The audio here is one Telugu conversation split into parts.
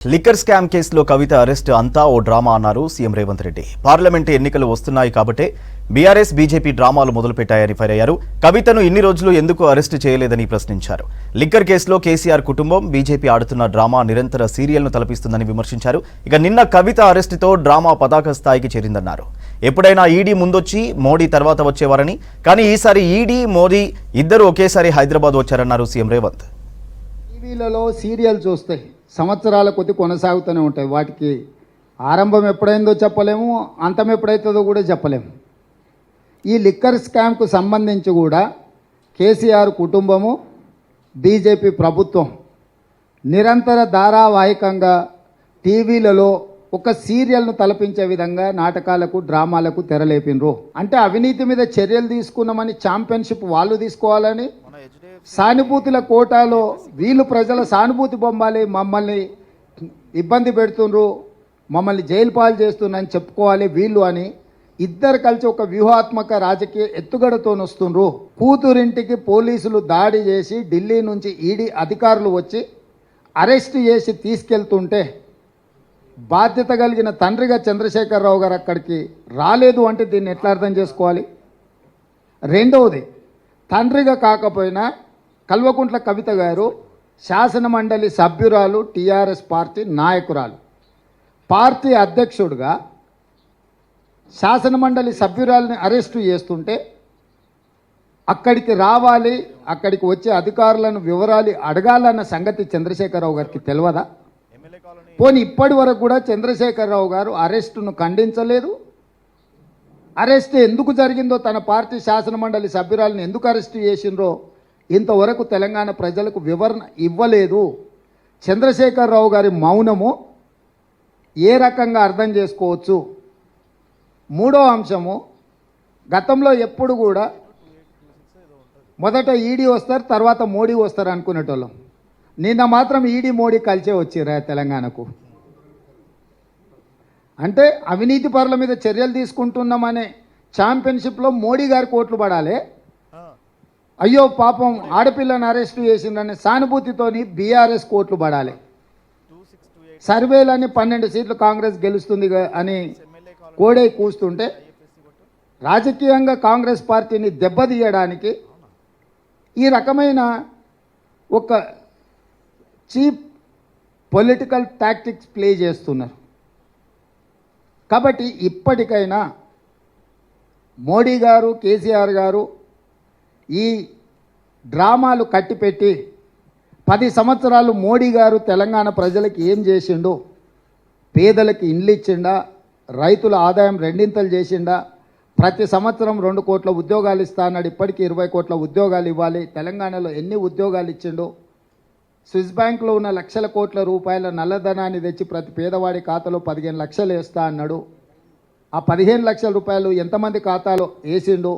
లిక్కర్ స్కామ్ కేసులో కవిత అరెస్ట్ అంతా ఓ డ్రామా అన్నారు సీఎం రేవంత్ రెడ్డి. పార్లమెంటు ఎన్నికలు వస్తున్నాయి కాబట్టే బీఆర్ఎస్ బీజేపీ డ్రామాలు మొదలుపెట్టాయని ఫైర్ అయ్యారు. కవితను ఇన్ని రోజులు ఎందుకు అరెస్టు చేయలేదని ప్రశ్నించారు. లిక్కర్ కేసులో కేసీఆర్ కుటుంబం బీజేపీ ఆడుతున్న డ్రామా నిరంతర సీరియల్ను తలపిస్తుందని విమర్శించారు. ఇక నిన్న కవిత అరెస్టుతో డ్రామా పతాక స్థాయికి చేరిందన్నారు. ఎప్పుడైనా ఈడీ ముందొచ్చి మోడీ తర్వాత వచ్చేవారని, కానీ ఈసారి ఈడీ మోదీ ఇద్దరు ఒకేసారి హైదరాబాద్ వచ్చారన్నారు సీఎం రేవంత్. టీవీలలో సీరియల్ చూస్తాయి, సంవత్సరాల కొద్ది కొనసాగుతూనే ఉంటాయి. వాటికి ఆరంభం ఎప్పుడైందో చెప్పలేము, అంతం ఎప్పుడైతుందో కూడా చెప్పలేము. ఈ లిక్కర్ స్కామ్కు సంబంధించి కూడా కేసీఆర్ కుటుంబము బీజేపీ ప్రభుత్వం నిరంతర ధారావాహికంగా టీవీలలో ఒక సీరియల్ను తలపించే విధంగా నాటకాలకు డ్రామాలకు తెరలేపినరు. అంటే అవినీతి మీద చర్యలు తీసుకున్నామని ఛాంపియన్షిప్ వాళ్ళు తీసుకోవాలని, సానుభూతుల కోటాలో వీళ్ళు ప్రజల సానుభూతి బొమ్మాలి, మమ్మల్ని ఇబ్బంది పెడుతుండ్రు, మమ్మల్ని జైలు పాలు చేస్తున్నారని చెప్పుకోవాలి వీళ్ళు అని ఇద్దరు కలిసి ఒక వ్యూహాత్మక రాజకీయ ఎత్తుగడతో వస్తుండ్రు. కూతురింటికి పోలీసులు దాడి చేసి ఢిల్లీ నుంచి ఈడీ అధికారులు వచ్చి అరెస్ట్ చేసి తీసుకెళ్తుంటే బాధ్యత కలిగిన తండ్రిగా చంద్రశేఖరరావు గారు అక్కడికి రాలేదు అంటే దీన్ని ఎట్లా అర్థం చేసుకోవాలి? రెండవది, తండ్రిగా కాకపోయినా కల్వకుంట్ల కవిత గారు శాసనమండలి సభ్యురాలు, టీఆర్ఎస్ పార్టీ నాయకురాలు, పార్టీ అధ్యక్షుడిగా శాసనమండలి సభ్యురాలని అరెస్టు చేస్తుంటే అక్కడికి రావాలి, అక్కడికి వచ్చే అధికారులను వివరాలు అడగాలన్న సంగతి చంద్రశేఖరరావు గారికి తెలియదా? పోనీ ఇప్పటి వరకు కూడా చంద్రశేఖరరావు గారు అరెస్టును ఖండించలేదు. అరెస్ట్ ఎందుకు జరిగిందో, తన పార్టీ శాసనమండలి సభ్యురాలను ఎందుకు అరెస్టు చేసిండ్రో ఇంతవరకు తెలంగాణ ప్రజలకు వివరణ ఇవ్వలేదు. చంద్రశేఖరరావు గారి మౌనము ఏ రకంగా అర్థం చేసుకోవచ్చు? మూడో అంశము, గతంలో ఎప్పుడు కూడా మొదట ఈడీ వస్తారు, తర్వాత మోడీ వస్తారు అనుకునేటోళ్ళం. నిన్న మాత్రం ఈడీ మోడీ కలిసే వచ్చిర్రా తెలంగాణకు. అంటే అవినీతి పరుల మీద చర్యలు తీసుకుంటున్నామనే ఛాంపియన్షిప్లో మోడీ గారి కోట్లు పడాలి, అయ్యో పాపం ఆడపిల్లను అరెస్టు చేసిండనే సానుభూతితోని బీఆర్ఎస్ కోట్లు పడాలి. సర్వేలని 12 సీట్లు కాంగ్రెస్ గెలుస్తుంది అని కోడై కూస్తుంటే రాజకీయంగా కాంగ్రెస్ పార్టీని దెబ్బతీయడానికి ఈ రకమైన ఒక చీప్ పొలిటికల్ టాక్టిక్స్ ప్లే చేస్తున్నారు. కాబట్టి ఇప్పటికైనా మోడీ గారు, కేసీఆర్ గారు ఈ డ్రామాలు కట్టిపెట్టి 10 సంవత్సరాలు మోడీ గారు తెలంగాణ ప్రజలకు ఏం చేసిండో, పేదలకు ఇండ్లు ఇచ్చిండా, రైతుల ఆదాయం రెండింతలు చేసిండా, ప్రతి సంవత్సరం 2 కోట్ల ఉద్యోగాలు ఇస్తా అన్నాడు, ఇప్పటికీ 20 కోట్ల ఉద్యోగాలు ఇవ్వాలి, తెలంగాణలో ఎన్ని ఉద్యోగాలు ఇచ్చిండో, స్విస్ బ్యాంకులో ఉన్న లక్షల కోట్ల రూపాయల నల్లధనాన్ని తెచ్చి ప్రతి పేదవాడి ఖాతాలో 15 లక్షలు వేస్తా అన్నాడు. ఆ 15 లక్షల రూపాయలు ఎంతమంది ఖాతాలో వేసిండు?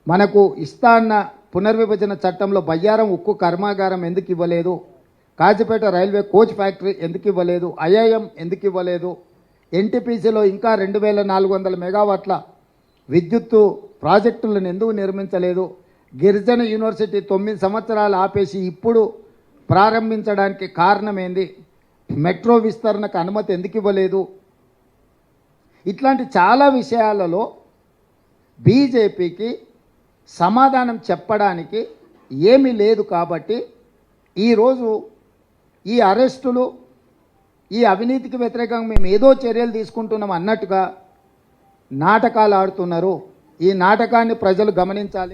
మనకు ఇస్తా అన్న పునర్విభజన చట్టంలో బయ్యారం ఉక్కు కర్మాగారం ఎందుకు ఇవ్వలేదు? కాజిపేట రైల్వే కోచ్ ఫ్యాక్టరీ ఎందుకు ఇవ్వలేదు? ఐఐఎం ఎందుకు ఇవ్వలేదు? ఎన్టీపీసీలో ఇంకా 2400 మెగావాట్ల విద్యుత్తు ప్రాజెక్టులను ఎందుకు నిర్మించలేదు? గిరిజన యూనివర్సిటీ 9 సంవత్సరాలు ఆపేసి ఇప్పుడు ప్రారంభించడానికి కారణం ఏంది? మెట్రో విస్తరణకు అనుమతి ఎందుకు ఇవ్వలేదు? ఇట్లాంటి చాలా విషయాలలో బీజేపీకి సమాధానం చెప్పడానికి ఏమీ లేదు. కాబట్టి ఈరోజు ఈ అరెస్టులు, ఈ అవినీతికి వ్యతిరేకంగా మేము ఏదో చర్యలు తీసుకుంటున్నాం అన్నట్టుగా నాటకాలు ఆడుతున్నారు. ఈ నాటకాన్ని ప్రజలు గమనించాలి.